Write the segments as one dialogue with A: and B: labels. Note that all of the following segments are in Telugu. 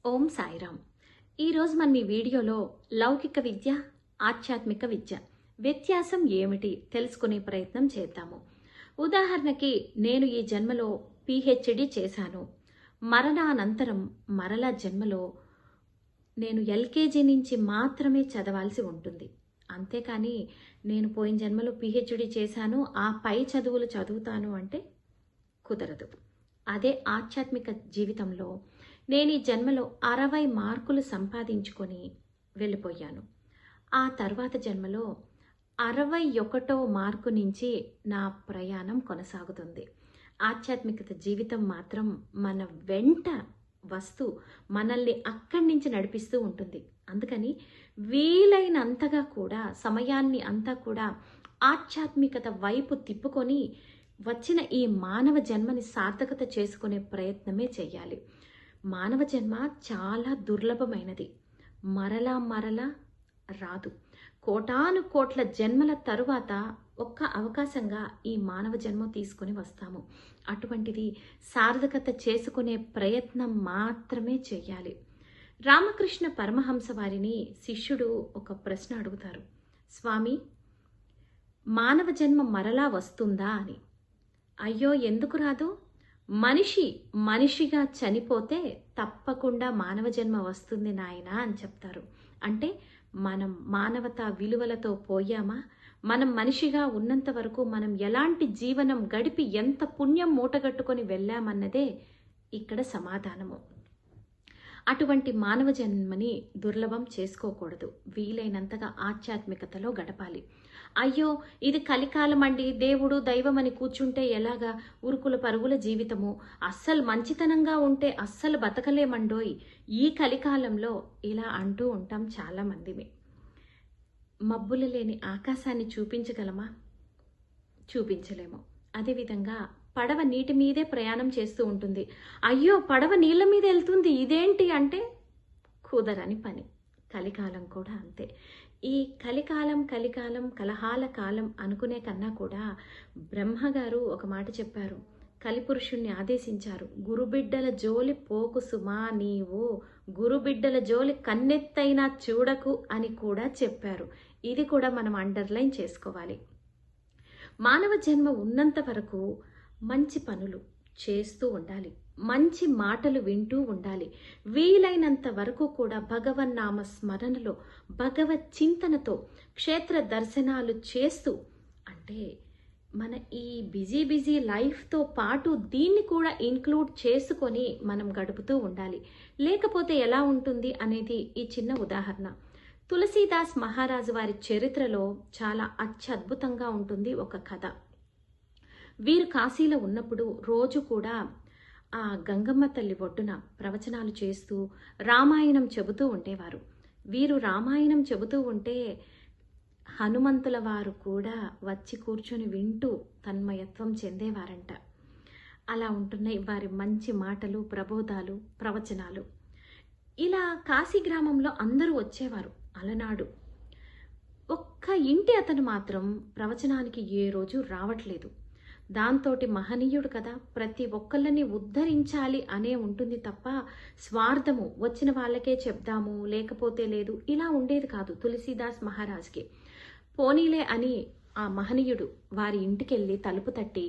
A: ఓం సాయిరామ్. ఈరోజు మనం ఈ వీడియోలో లౌకిక విద్య, ఆధ్యాత్మిక విద్య వ్యత్యాసం ఏమిటి తెలుసుకునే ప్రయత్నం చేద్దాము. ఉదాహరణకి నేను ఈ జన్మలో పిహెచ్డి చేశాను. మరణానంతరం మరలా జన్మలో నేను ఎల్కేజీ నుంచి మాత్రమే చదవాల్సి ఉంటుంది. అంతేకాని నేను పోయిన జన్మలో పిహెచ్డి చేశాను, ఆ పై చదువులు చదువుతాను అంటే కుదరదు. అదే ఆధ్యాత్మిక జీవితంలో నేను ఈ జన్మలో 60 మార్కులు సంపాదించుకొని వెళ్ళిపోయాను. ఆ తర్వాత జన్మలో 61వ మార్కు నుంచి నా ప్రయాణం కొనసాగుతుంది. ఆధ్యాత్మికత జీవితం మాత్రం మన వెంట వస్తూ మనల్ని అక్కడి నుంచి నడిపిస్తూ ఉంటుంది. అందుకని వీలైనంతగా కూడా సమయాన్ని అంతా కూడా ఆధ్యాత్మికత వైపు తిప్పుకొని వచ్చిన ఈ మానవ జన్మని సార్థకత చేసుకునే ప్రయత్నమే చేయాలి. మానవ జన్మ చాలా దుర్లభమైనది, మరలా మరలా రాదు. కోటాను కోట్ల జన్మల తరువాత ఒక్క అవకాశంగా ఈ మానవ జన్మ తీసుకుని వస్తాము. అటువంటిది సార్థకత చేసుకునే ప్రయత్నం మాత్రమే చేయాలి. రామకృష్ణ పరమహంస వారిని శిష్యుడు ఒక ప్రశ్న అడుగుతారు, స్వామి, మానవ జన్మ మరలా వస్తుందా అని. అయ్యో, ఎందుకు రాదు? మనిషిగా చనిపోతే తప్పకుండా మానవ జన్మ వస్తుంది నాయనా అని చెప్తారు. అంటే మనం మానవతా విలువలతో పోయామా? మనం మనిషిగా ఉన్నంత వరకు మనం ఎలాంటి జీవనం గడిపి ఎంత పుణ్యం మూటగట్టుకొని వెళ్ళామన్నదే ఇక్కడ సమాధానము. అటువంటి మానవ జన్మని దుర్లభం చేసుకోకూడదు. వీలైనంతగా ఆధ్యాత్మికతలో గడపాలి. అయ్యో, ఇది కలికాలం అండి, దేవుడు దైవం అని కూర్చుంటే ఎలాగా? ఉరుకుల పరుగుల జీవితము, అస్సలు మంచితనంగా ఉంటే అస్సలు బతకలేమండోయ్ ఈ కలికాలంలో ఇలా అంటూ ఉంటాం చాలా మందిని. మబ్బులు లేని ఆకాశాన్ని చూపించగలమా? చూపించలేము. అదేవిధంగా పడవ నీటి మీదే ప్రయాణం చేస్తూ ఉంటుంది. అయ్యో, పడవ నీళ్ళ మీద వెళ్తుంది, ఇదేంటి అంటే కుదరని పని. కలికాలం కూడా అంతే. ఈ కలికాలం కలహాల కాలం అనుకునే కన్నా కూడా బ్రహ్మగారు ఒక మాట చెప్పారు. కలిపురుషుణ్ణి ఆదేశించారు, గురుబిడ్డల జోలి పోకు సుమా నీవు, గురుబిడ్డల జోలి కన్నెత్తైనా చూడకు అని కూడా చెప్పారు. ఇది కూడా మనం అండర్లైన్ చేసుకోవాలి. మానవ జన్మ ఉన్నంత వరకు మంచి పనులు చేస్తూ ఉండాలి, మంచి మాటలు వింటూ ఉండాలి. వీలైనంత వరకు కూడా భగవన్నామ స్మరణలో, భగవత్ చింతనతో క్షేత్ర దర్శనాలు చేస్తూ, అంటే మన ఈ బిజీ లైఫ్తో పాటు దీన్ని కూడా ఇంక్లూడ్ చేసుకొని మనం గడుపుతూ ఉండాలి. లేకపోతే ఎలా ఉంటుంది అనేది ఈ చిన్న ఉదాహరణ. తులసీదాస్ మహారాజు వారి చరిత్రలో చాలా అత్యద్భుతంగా ఉంటుంది ఒక కథ. వీరు కాశీలో ఉన్నప్పుడు రోజు కూడా ఆ గంగమ్మ తల్లి ఒడ్డున ప్రవచనాలు చేస్తూ రామాయణం చెబుతూ ఉండేవారు. వీరు రామాయణం చెబుతూ ఉంటే హనుమంతుల వారు కూడా వచ్చి కూర్చొని వింటూ తన్మయత్వం చెందేవారంట. అలా ఉంటున్నాయి వారి మంచి మాటలు, ప్రబోధాలు, ప్రవచనాలు. ఇలా కాశీ గ్రామంలో అందరూ వచ్చేవారు. అలనాడు ఒక్క ఇంటి అతను మాత్రం ప్రవచనానికి ఏ రోజు రావట్లేదు. దాంతోటి మహనీయుడు కదా, ప్రతి ఒక్కళ్ళని ఉద్ధరించాలి అనే ఉంటుంది తప్ప స్వార్థము, వచ్చిన వాళ్ళకే చెప్దాము లేకపోతే లేదు, ఇలా ఉండేది కాదు తులసీదాస్ మహారాజ్కి. పోనీలే అని ఆ మహనీయుడు వారి ఇంటికెళ్ళి తలుపు తట్టి,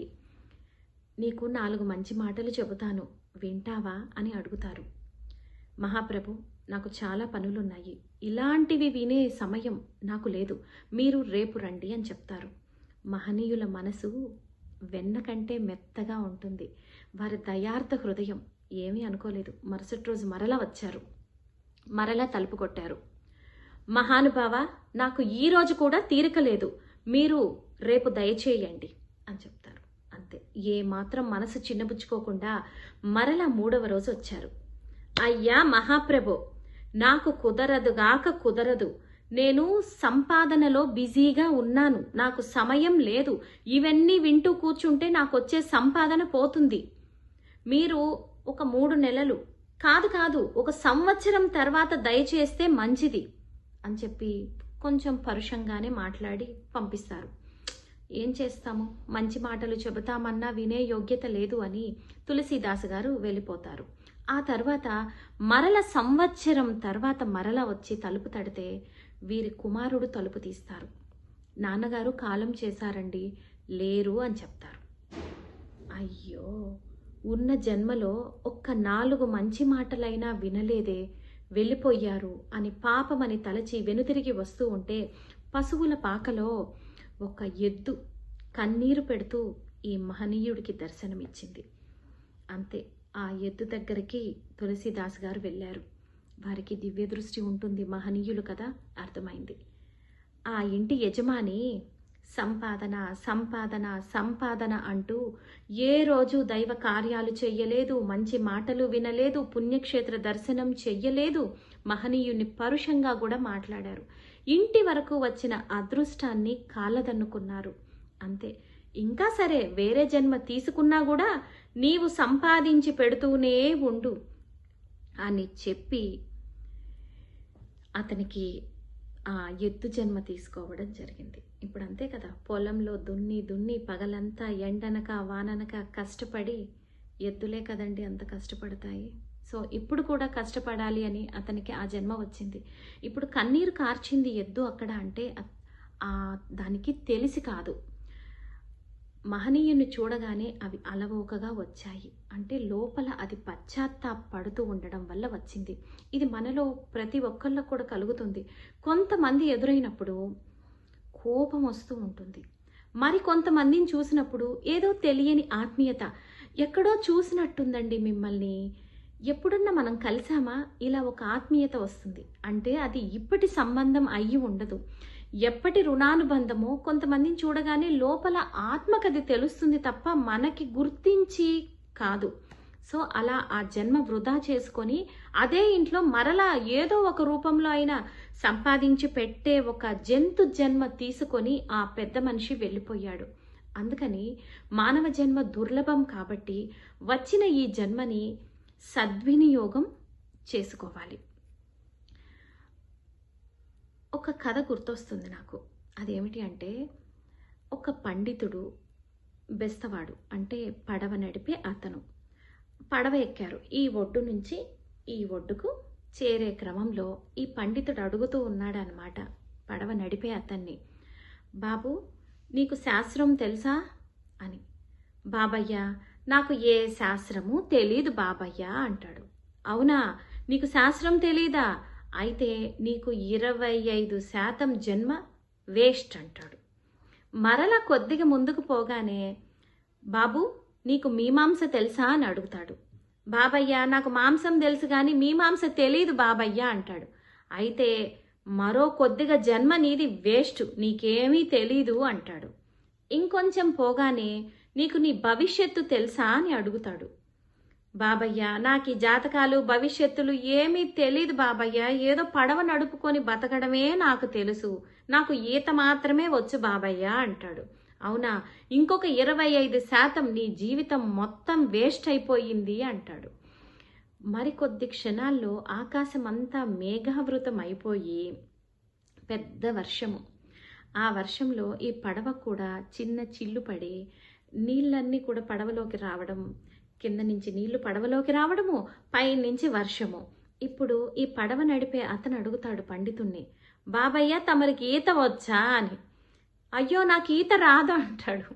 A: నీకు 4 మంచి మాటలు చెబుతాను, వింటావా అని అడుగుతారు. మహాప్రభు, నాకు చాలా పనులున్నాయి, ఇలాంటివి వినే సమయం నాకు లేదు, మీరు రేపు రండి అని చెప్తారు. మహనీయుల మనసు వెన్న కంటే మెత్తగా ఉంటుంది. వారి దయార్థ హృదయం ఏమీ అనుకోలేదు. మరుసటి రోజు మరలా వచ్చారు, మరలా తలుపు కొట్టారు. మహానుభావ, నాకు ఈ రోజు కూడా తీరిక లేదు, మీరు రేపు దయచేయండి అని చెప్తారు. అంతే, ఏ మాత్రం మనసు చిన్నబుచ్చుకోకుండా మరలా 3వ రోజు వచ్చారు. అయ్యా మహాప్రభు, నాకు కుదరదు, నేను సంపాదనలో బిజీగా ఉన్నాను, నాకు సమయం లేదు, ఇవన్నీ వింటూ కూర్చుంటే నాకు వచ్చే సంపాదన పోతుంది. మీరు ఒక 3 నెలలు కాదు 1 సంవత్సరం తర్వాత దయచేస్తే మంచిది అని చెప్పి కొంచెం పరుషంగానే మాట్లాడి పంపిస్తారు. ఏం చేస్తాము, మంచి మాటలు చెబుతామన్నా వినే యోగ్యత లేదు అని తులసీదాస్ గారు వెళ్ళిపోతారు. ఆ తర్వాత మరల సంవత్సరం తర్వాత మరల వచ్చి తలుపు తడితే వీరి కుమారుడు తలుపు తీస్తారు. నాన్నగారు కాలం చేశారండి, లేరు అని చెప్తారు. అయ్యో, ఉన్న జన్మలో ఒక్క 4 మంచి మాటలైనా వినలేదే, వెళ్ళిపోయారు అని పాపమని తలచి వెనుతిరిగి వస్తూ ఉంటే పశువుల పాకలో ఒక ఎద్దు కన్నీరు పెడుతూ ఈ మహనీయుడికి దర్శనమిచ్చింది. అంతే, ఆ ఎద్దు దగ్గరికి తులసీదాస్ గారు వెళ్ళారు. వారికి దివ్య దృష్టి ఉంటుంది, మహనీయులు కదా, అర్థమైంది. ఆ ఇంటి యజమాని సంపాదన సంపాదన సంపాదన అంటూ ఏ రోజు దైవ కార్యాలు చెయ్యలేదు, మంచి మాటలు వినలేదు, పుణ్యక్షేత్ర దర్శనం చెయ్యలేదు, మహనీయుని పరుషంగా కూడా మాట్లాడారు. ఇంటి వరకు వచ్చిన అదృష్టాన్ని కాళ్ళదన్నుకున్నారు. అంతే, ఇంకా సరే వేరే జన్మ తీసుకున్నా కూడా నీవు సంపాదించి పెడుతూనే ఉండు అని చెప్పి అతనికి ఆ ఎద్దు జన్మ తీసుకోవడం జరిగింది. ఇప్పుడు అంతే కదా, పొలంలో దున్ని దున్ని పగలంతా ఎండనక వాననక కష్టపడి, ఎద్దులే కదండి అంత కష్టపడతాయి. సో ఇప్పుడు కూడా కష్టపడాలి అని అతనికి ఆ జన్మ వచ్చింది. ఇప్పుడు కన్నీరు కార్చింది ఎద్దు అక్కడ అంటే దానికి తెలిసి కాదు, మహనీయుని చూడగానే అవి అలవోకగా వచ్చాయి. అంటే లోపల అది పశ్చాత్తాపడుతూ ఉండడం వల్ల వచ్చింది. ఇది మనలో ప్రతి ఒక్కళ్ళకు కూడా కలుగుతుంది. కొంతమంది ఎదురైనప్పుడు కోపం వస్తూ ఉంటుంది, మరి కొంతమందిని చూసినప్పుడు ఏదో తెలియని ఆత్మీయత, ఎక్కడో చూసినట్టుందండి మిమ్మల్ని, ఎప్పుడన్నా మనం కలిసామా, ఇలా ఒక ఆత్మీయత వస్తుంది. అంటే అది ఇప్పటి సంబంధం అయ్యి ఉండదు, ఎప్పటి రుణానుబంధమో. కొంతమందిని చూడగానే లోపల ఆత్మకది తెలుస్తుంది తప్ప మనకి గుర్తించి కాదు. సో అలా ఆ జన్మ వృధా చేసుకొని అదే ఇంట్లో మరలా ఏదో ఒక రూపంలో అయినా సంపాదించి పెట్టే ఒక జంతు జన్మ తీసుకొని ఆ పెద్ద మనిషి వెళ్ళిపోయాడు. అందుకని మానవ జన్మ దుర్లభం కాబట్టి వచ్చిన ఈ జన్మని సద్వినియోగం చేసుకోవాలి. ఒక కథ గుర్తొస్తుంది నాకు. అదేమిటి అంటే, ఒక పండితుడు బెస్తవాడు, అంటే పడవ నడిపే అతను పడవ ఎక్కారు. ఈ ఒడ్డు నుంచి ఈ ఒడ్డుకు చేరే క్రమంలో ఈ పండితుడు అడుగుతూ ఉన్నాడనమాట పడవ నడిపే అతన్ని, బాబు నీకు శాస్త్రం తెలుసా అని. బాబయ్య నాకు ఏ శాస్త్రము తెలీదు బాబయ్య అంటాడు. అవునా, నీకు శాస్త్రం తెలీదా, అయితే నీకు 25% జన్మ వేస్ట్ అంటాడు. మరలా కొద్దిగా ముందుకు పోగానే, బాబు నీకు మీమాంస తెలుసా అని అడుగుతాడు. బాబయ్య నాకు మాంసం తెలుసు కానీ మీమాంస తెలీదు బాబయ్య అంటాడు. అయితే మరో కొద్దిగా జన్మ నీది వేస్ట్, నీకేమీ తెలీదు అంటాడు. ఇంకొంచెం పోగానే, నీకు నీ భవిష్యత్తు తెలుసా అని అడుగుతాడు. బాబయ్య నాకు ఈ జాతకాలు భవిష్యత్తులు ఏమీ తెలీదు బాబయ్య, ఏదో పడవ నడుపుకొని బతకడమే నాకు తెలుసు, నాకు ఈత మాత్రమే వచ్చు బాబయ్య అంటాడు. అవునా, ఇంకొక 25% నీ జీవితం మొత్తం వేస్ట్ అయిపోయింది అంటాడు. మరికొద్ది క్షణాల్లో ఆకాశం అంతా మేఘావృతం అయిపోయి పెద్ద వర్షము. ఆ వర్షంలో ఈ పడవ కూడా చిన్న చిల్లు పడి నీళ్ళన్నీ కూడా పడవలోకి రావడం, కింద నుంచి నీళ్లు పడవలోకి రావడము, పైనుంచి వర్షము. ఇప్పుడు ఈ పడవ నడిపే అతను అడుగుతాడు పండితుణ్ణి, బాబయ్య తమరికి ఈత వచ్చా అని. అయ్యో నాకు ఈత రాదు అంటాడు.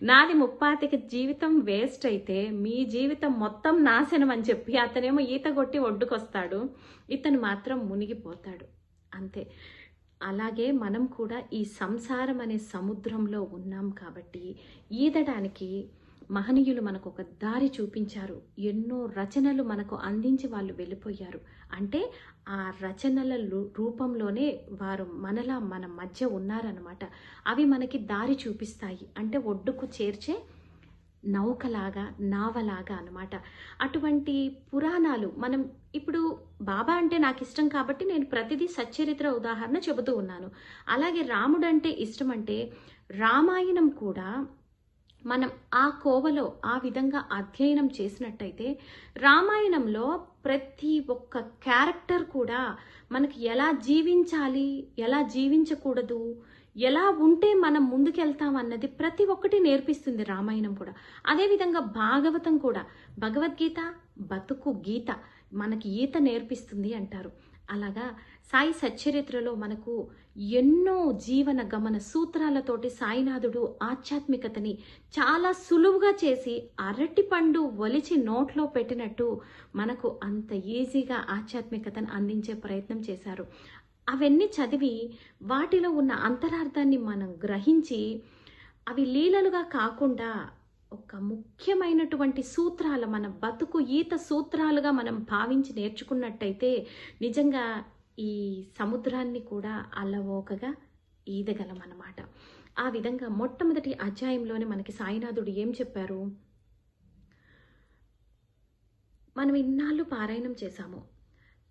A: నాది 35 జీవితం వేస్ట్ అయితే మీ జీవితం మొత్తం నాశనం అని చెప్పి అతనేమో ఈత కొట్టి ఒడ్డుకొస్తాడు, ఇతను మాత్రం మునిగిపోతాడు. అంతే. అలాగే మనం కూడా ఈ సంసారం అనే సముద్రంలో ఉన్నాం కాబట్టి ఈదడానికి మహనీయులు మనకు ఒక దారి చూపించారు. ఎన్నో రచనలు మనకు అందించి వాళ్ళు వెళ్ళిపోయారు. అంటే ఆ రచనల రూపంలోనే వారు మనలా మన మధ్య ఉన్నారనమాట. అవి మనకి దారి చూపిస్తాయి. అంటే ఒడ్డుకు చేర్చే నౌకలాగా, నావలాగా అనమాట. అటువంటి పురాణాలు మనం ఇప్పుడు, బాబా అంటే నాకు ఇష్టం కాబట్టి నేను ప్రతిదీ సచ్చరిత్ర ఉదాహరణ చెబుతూ ఉన్నాను. అలాగే రాముడు అంటే ఇష్టం అంటే రామాయణం కూడా మనం ఆ కోవలో ఆ విధంగా అధ్యయనం చేసినట్టయితే రామాయణంలో ప్రతి ఒక్క క్యారెక్టర్ కూడా మనకి ఎలా జీవించాలి, ఎలా జీవించకూడదు, ఎలా ఉంటే మనం ముందుకెళ్తాం అన్నది ప్రతి ఒక్కటి నేర్పిస్తుంది రామాయణం కూడా. అదేవిధంగా భాగవతం కూడా, భగవద్గీత బతుకు గీత, మనకి ఈత నేర్పిస్తుంది అంటారు. అలాగా సాయి సచ్చరిత్రలో మనకు ఎన్నో జీవన గమన సూత్రాలతోటి సాయినాథుడు ఆధ్యాత్మికతని చాలా సులువుగా చేసి అరటిపండు ఒలిచి నోట్లో పెట్టినట్టు మనకు అంత ఈజీగా ఆధ్యాత్మికతను అందించే ప్రయత్నం చేశారు. అవన్నీ చదివి వాటిలో ఉన్న అంతరార్థాన్ని మనం గ్రహించి అవి లీలలుగా కాకుండా ఒక ముఖ్యమైనటువంటి సూత్రాలు, మన బతుకు ఈత సూత్రాలుగా మనం భావించి నేర్చుకున్నట్టయితే నిజంగా ఈ సముద్రాన్ని కూడా అలవోకగా ఈదగలం అన్నమాట. ఆ విధంగా మొట్టమొదటి అధ్యాయంలోనే మనకి సాయినాథుడు ఏం చెప్పారు? మనం ఇన్నాళ్ళు పారాయణం చేశాము.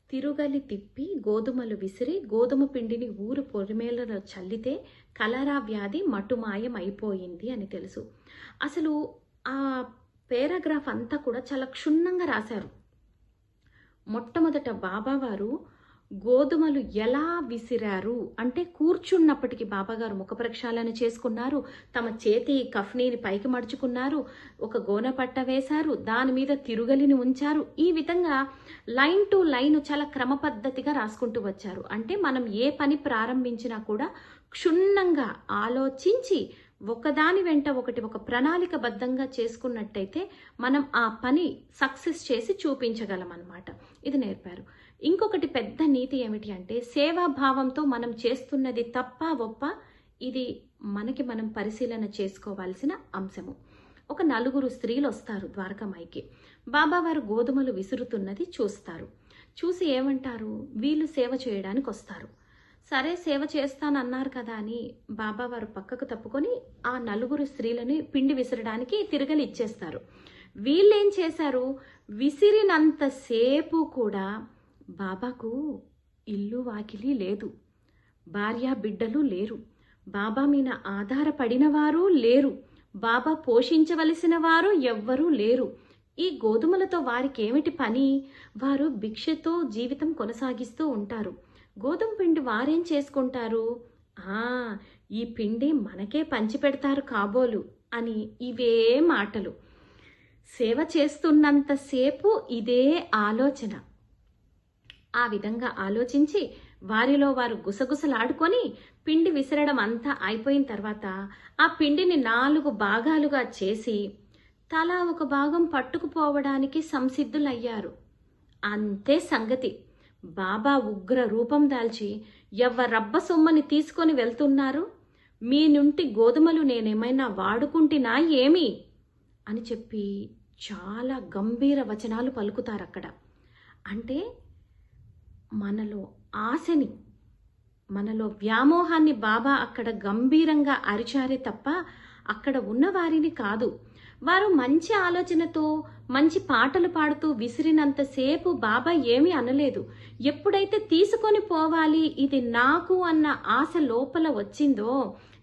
A: తిరుగలి తిప్పి గోధుమలు విసిరి గోధుమ పిండిని ఊరు పొరిమేలలో చల్లితే కలరా వ్యాధి మటుమాయం అయిపోయింది అని తెలుసు. అసలు ఆ పేరాగ్రాఫ్ అంతా కూడా చాలా క్షుణ్ణంగా రాశారు. మొట్టమొదట బాబావారు గోధుమలు ఎలా విసిరారు అంటే, కూర్చున్నప్పటికీ బాబాగారు ముఖ ప్రక్షాళన చేసుకున్నారు, తమ చేతి కఫ్నీని పైకి మడుచుకున్నారు, ఒక గోనె పట్ట వేశారు, దాని మీద తిరుగలిని ఉంచారు. ఈ విధంగా లైన్ టు లైన్ చాలా క్రమ పద్ధతిగా రాసుకుంటూ వచ్చారు. అంటే మనం ఏ పని ప్రారంభించినా కూడా క్షుణ్ణంగా ఆలోచించి ఒకదాని వెంట ఒకటి ఒక ప్రణాళికబద్ధంగా చేసుకున్నట్టయితే మనం ఆ పని సక్సెస్ చేసి చూపించగలం అన్నమాట. ఇది నేర్పారు. ఇంకొకటి పెద్ద నీతి ఏమిటి అంటే, సేవాభావంతో మనం చేస్తున్నది తప్ప ఒప్ప, ఇది మనకి మనం పరిశీలన చేసుకోవాల్సిన అంశము. ఒక 4 స్త్రీలు వస్తారు ద్వారకామాయికి. బాబావారు గోధుమలు విసురుతున్నది చూస్తారు. చూసి ఏమంటారు? వీళ్ళు సేవ చేయడానికి వస్తారు. సరే సేవ చేస్తానన్నారు కదా అని బాబావారు పక్కకు తప్పుకొని ఆ 4 స్త్రీలని పిండి విసరడానికి తిరగలి ఇచ్చేస్తారు. వీళ్ళేం చేశారు? విసిరినంతసేపు కూడా బాబాకు ఇల్లు వాకిలి లేదు, భార్య బిడ్డలు లేరు, బాబా మీద ఆధారపడిన వారు లేరు, బాబా పోషించవలసిన వారు ఎవ్వరూ లేరు. ఈ గోధుమలతో వారికి ఏమిటి పని? వారు భిక్షతో జీవితం కొనసాగిస్తూ ఉంటారు. గోధుమ పిండి వారేం చేసుకుంటారు? ఈ పిండి మనకే పంచిపెడతారు కాబోలు అని ఇవే మాటలు. సేవ చేస్తున్నంతసేపు ఇదే ఆలోచన. ఆ విధంగా ఆలోచించి వారిలో వారు గుసగుసలాడుకొని పిండి విసరడం అంతా అయిపోయిన తర్వాత ఆ పిండిని 4 భాగాలుగా చేసి తలా ఒక భాగం పట్టుకుపోవడానికి సంసిద్ధులయ్యారు. అంతే సంగతి. బాబా ఉగ్ర రూపం దాల్చి ఎవ్వరబ్బ సొమ్మని తీసుకొని వెళ్తున్నారు, మీ నుండి గోధుమలు నేనేమైనా వాడుకుంటున్నా ఏమి అని చెప్పి చాలా గంభీర వచనాలు పలుకుతారు అక్కడ. అంటే మనలో ఆశని, మనలో వ్యామోహాన్ని బాబా అక్కడ గంభీరంగా అరిచారే తప్ప అక్కడ ఉన్న వారిని కాదు. వారు మంచి ఆలోచనతో మంచి పాటలు పాడుతూ విసిరినంతసేపు బాబా ఏమీ అనలేదు. ఎప్పుడైతే తీసుకొని పోవాలి ఇది నాకు అన్న ఆశ లోపల వచ్చిందో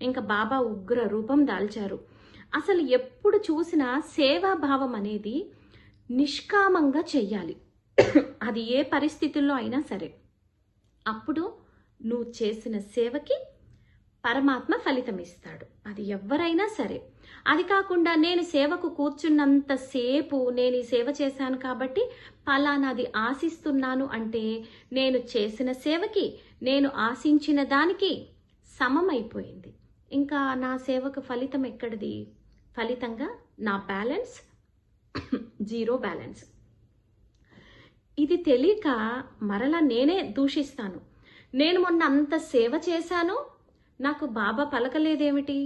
A: ఇంకా బాబా ఉగ్ర రూపం దాల్చారు. అసలు ఎప్పుడు చూసినా సేవాభావం అనేది నిష్కామంగా చెయ్యాలి. అది ఏ పరిస్థితుల్లో అయినా సరే. అప్పుడు నువ్వు చేసిన సేవకి పరమాత్మ ఫలితం ఇస్తాడు. అది ఎవరైనా సరే. అది కాకుండా నేను సేవకు కూర్చున్నంతసేపు నేను ఈ సేవ చేశాను కాబట్టి పలానాది ఆశిస్తున్నాను అంటే నేను చేసిన సేవకి నేను ఆశించిన దానికి సమమైపోయింది. ఇంకా నా సేవకు ఫలితం ఎక్కడిది? ఫలితంగా నా బ్యాలెన్స్ 0 బ్యాలెన్స్. ఇది తెలియక మరలా నేనే దూషిస్తాను. నేను మొన్న అంత సేవ చేశాను, నాకు బాబా పలకలేదేమిటి?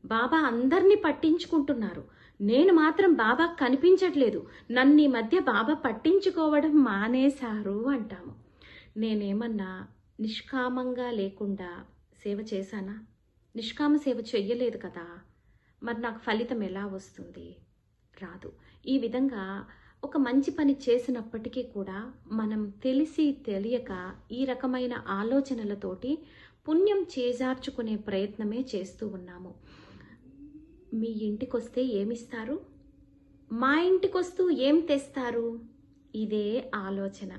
A: బాబా అందరినీ పట్టించుకుంటున్నారు, నేను మాత్రం బాబా కనిపించట్లేదు, నన్ను ఈ మధ్య బాబా పట్టించుకోవడం మానేశారు అంటాము. నేనేమన్నా నిష్కామంగా లేకుండా సేవ చేశానా? నిష్కామ సేవ చెయ్యలేదు కదా, మరి నాకు ఫలితం ఎలా వస్తుంది? రాదు. ఈ విధంగా ఒక మంచి పని చేసినప్పటికీ కూడా మనం తెలిసి తెలియక ఈ రకమైన ఆలోచనలతోటి పుణ్యం చేజార్చుకునే ప్రయత్నమే చేస్తూ ఉన్నాము. మీ ఇంటికొస్తే ఏమిస్తారు? మా ఇంటికొస్తూ ఏం తెస్తారు? ఇదే ఆలోచన.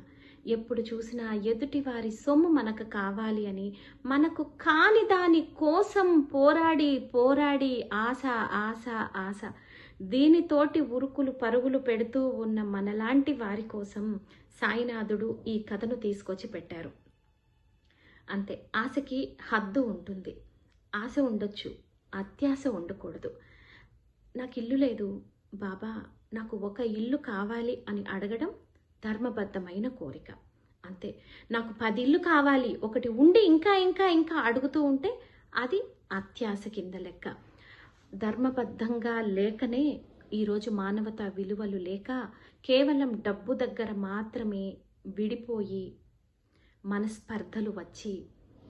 A: ఎప్పుడు చూసినా ఎదుటి వారి సొమ్ము మనకు కావాలి అని మనకు కాని దాని కోసం పోరాడి పోరాడి ఆశ ఆశ ఆశ. దీనితోటి ఉరుకులు పరుగులు పెడుతూ ఉన్న మనలాంటి వారి కోసం సాయినాథుడు ఈ కథను తీసుకొచ్చి పెట్టారు. అంతే, ఆశకి హద్దు ఉంటుంది. ఆశ ఉండొచ్చు, అత్యాశ ఉండకూడదు. నాకు ఇల్లు లేదు బాబా, నాకు ఒక ఇల్లు కావాలి అని అడగడం ధర్మబద్ధమైన కోరిక. అంతే, నాకు 10 ఇల్లు కావాలి, ఒకటి ఉండి ఇంకా ఇంకా ఇంకా అడుగుతూ ఉంటే అది అత్యాశ కింద లెక్క. ధర్మబద్ధంగా లేకనే ఈరోజు మానవతా విలువలు లేక కేవలం డబ్బు దగ్గర మాత్రమే విడిపోయి మనస్పర్ధలు వచ్చి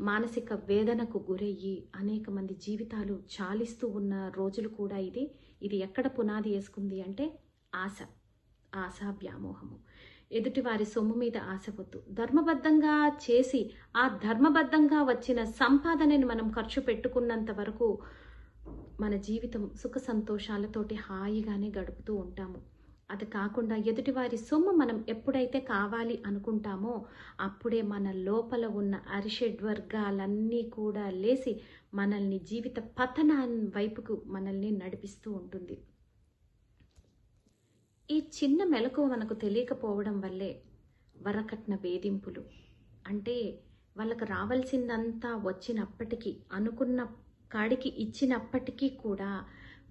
A: మానసిక వేదనకు గురయ్యి అనేక మంది జీవితాలు చాలిస్తూ ఉన్న రోజులు కూడా ఇది ఎక్కడ పునాది వేసుకుంది అంటే ఆశ వ్యామోహము. ఎదుటివారి సొమ్ము మీద ఆశ వద్దు. ధర్మబద్ధంగా చేసి ఆ ధర్మబద్ధంగా వచ్చిన సంపాదనని మనం ఖర్చు పెట్టుకున్నంత వరకు మన జీవితం సుఖ సంతోషాలతోటి హాయిగానే గడుపుతూ ఉంటాము. అది కాకుండా ఎదుటివారి సొమ్ము మనం ఎప్పుడైతే కావాలి అనుకుంటామో అప్పుడే మన లోపల ఉన్న అరిషడ్వర్గాలన్నీ కూడా లేసి మనల్ని జీవిత పతనాన్ని వైపుకు మనల్ని నడిపిస్తూ ఉంటుంది. ఈ చిన్న మెలకువ మనకు తెలియకపోవడం వల్లే వరకట్న వేధింపులు, అంటే వాళ్ళకు రావాల్సిందంతా వచ్చినప్పటికీ అనుకున్న కాడికి ఇచ్చినప్పటికీ కూడా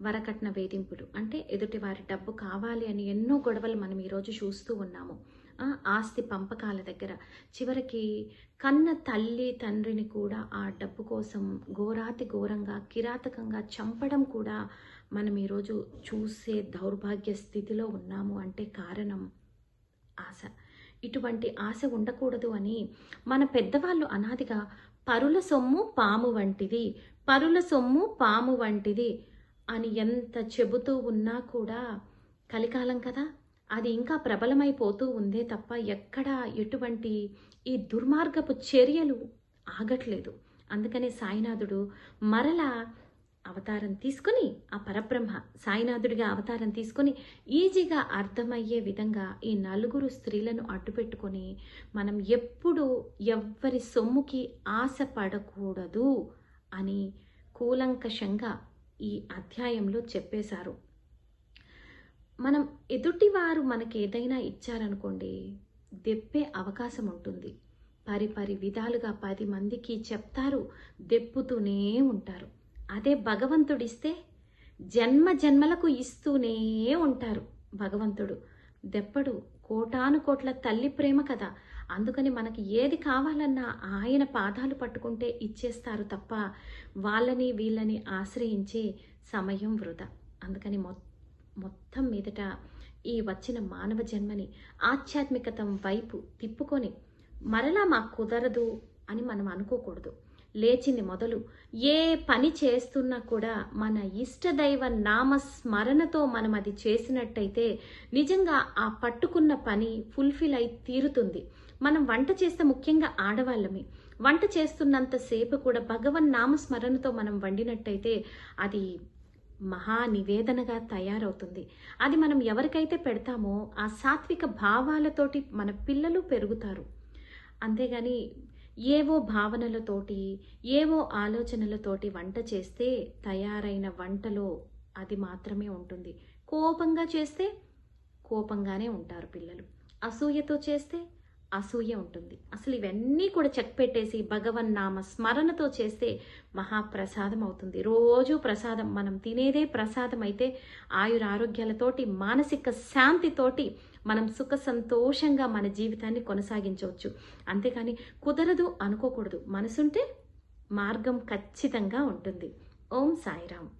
A: వరకట్న వేధింపులు, అంటే ఎదుటివారి డబ్బు కావాలి అని ఎన్నో గొడవలు మనం ఈరోజు చూస్తూ ఉన్నాము. ఆస్తి పంపకాల దగ్గర చివరికి కన్న తల్లి తండ్రిని కూడా ఆ డబ్బు కోసం ఘోరాతి ఘోరంగా కిరాతకంగా చంపడం కూడా మనం ఈరోజు చూసే దౌర్భాగ్య స్థితిలో ఉన్నాము. అంటే కారణం ఆశ. ఇటువంటి ఆశ ఉండకూడదు అని మన పెద్దవాళ్ళు అనాదిగా పరుల సొమ్ము పాము వంటిది, పరుల సొమ్ము పాము వంటిది అని ఎంత చెబుతూ ఉన్నా కూడా కలికాలం కదా, అది ఇంకా ప్రబలమైపోతూ ఉందే తప్ప ఎక్కడ ఎటువంటి ఈ దుర్మార్గపు చర్యలు ఆగట్లేదు. అందుకనే సాయినాథుడు మరలా అవతారం తీసుకుని, ఆ పరబ్రహ్మ సాయినాథుడిగా అవతారం తీసుకుని ఈజీగా అర్థమయ్యే విధంగా ఈ 4 స్త్రీలను అడ్డుపెట్టుకొని మనం ఎప్పుడు ఎవ్వరి సొమ్ముకి ఆశ పడకూడదు అని కూలంకషంగా ఈ అధ్యాయంలో చెప్పేశారు. మనం ఎదుటివారు మనకి ఏదైనా ఇచ్చారనుకోండి, దెప్పే అవకాశం ఉంటుంది. పరిపరి విధాలుగా 10 మందికి చెప్తారు, దెప్పుతూనే ఉంటారు. అదే భగవంతుడిస్తే జన్మ జన్మలకు ఇస్తూనే ఉంటారు. భగవంతుడు దెప్పడు, కోటాను కోట్ల తల్లి ప్రేమ కదా. అందుకని మనకి ఏది కావాలన్నా ఆయన పాదాలు పట్టుకుంటే ఇచ్చేస్తారు తప్ప వాళ్ళని వీళ్ళని ఆశ్రయించే సమయం వృధా. అందుకని మొత్తం మీదట ఈ వచ్చిన మానవ జన్మని ఆధ్యాత్మికత వైపు తిప్పుకొని మరలా మాకు కుదరదు అని మనం అనుకోకూడదు. లేచింది మొదలు ఏ పని చేస్తున్నా కూడా మన ఇష్టదైవ నామస్మరణతో మనం అది చేసినట్టయితే నిజంగా ఆ పట్టుకున్న పని ఫుల్ఫిల్ అయి తీరుతుంది. మనం వంట చేస్తే ముఖ్యంగా ఆడవాళ్ళమే వంట చేస్తున్నంతసేపు కూడా భగవన్ నామస్మరణతో మనం వండినట్టయితే అది మహా నివేదనగా తయారవుతుంది. అది మనం ఎవరికైతే పెడతామో ఆ సాత్విక భావాలతోటి మన పిల్లలు పెరుగుతారు. అంతేగాని ఏవో భావనలతోటి ఏవో ఆలోచనలతోటి వంట చేస్తే తయారైన వంటలో అది మాత్రమే ఉంటుంది. కోపంగా చేస్తే కోపంగానే ఉంటారు పిల్లలు, అసూయతో చేస్తే అసూయ ఉంటుంది. అసలు ఇవన్నీ కూడా చెక్ పెట్టేసి భగవన్ నామ స్మరణతో చేస్తే మహాప్రసాదం అవుతుంది. రోజు ప్రసాదం, మనం తినేదే ప్రసాదం అయితే ఆయురారోగ్యాలతోటి మానసిక శాంతితోటి మనం సుఖ సంతోషంగా మన జీవితాన్ని కొనసాగించవచ్చు. అంతేకాని కుదరదు అనుకోకూడదు. మనసుంటే మార్గం ఖచ్చితంగా ఉంటుంది. ఓం సాయిరామ్.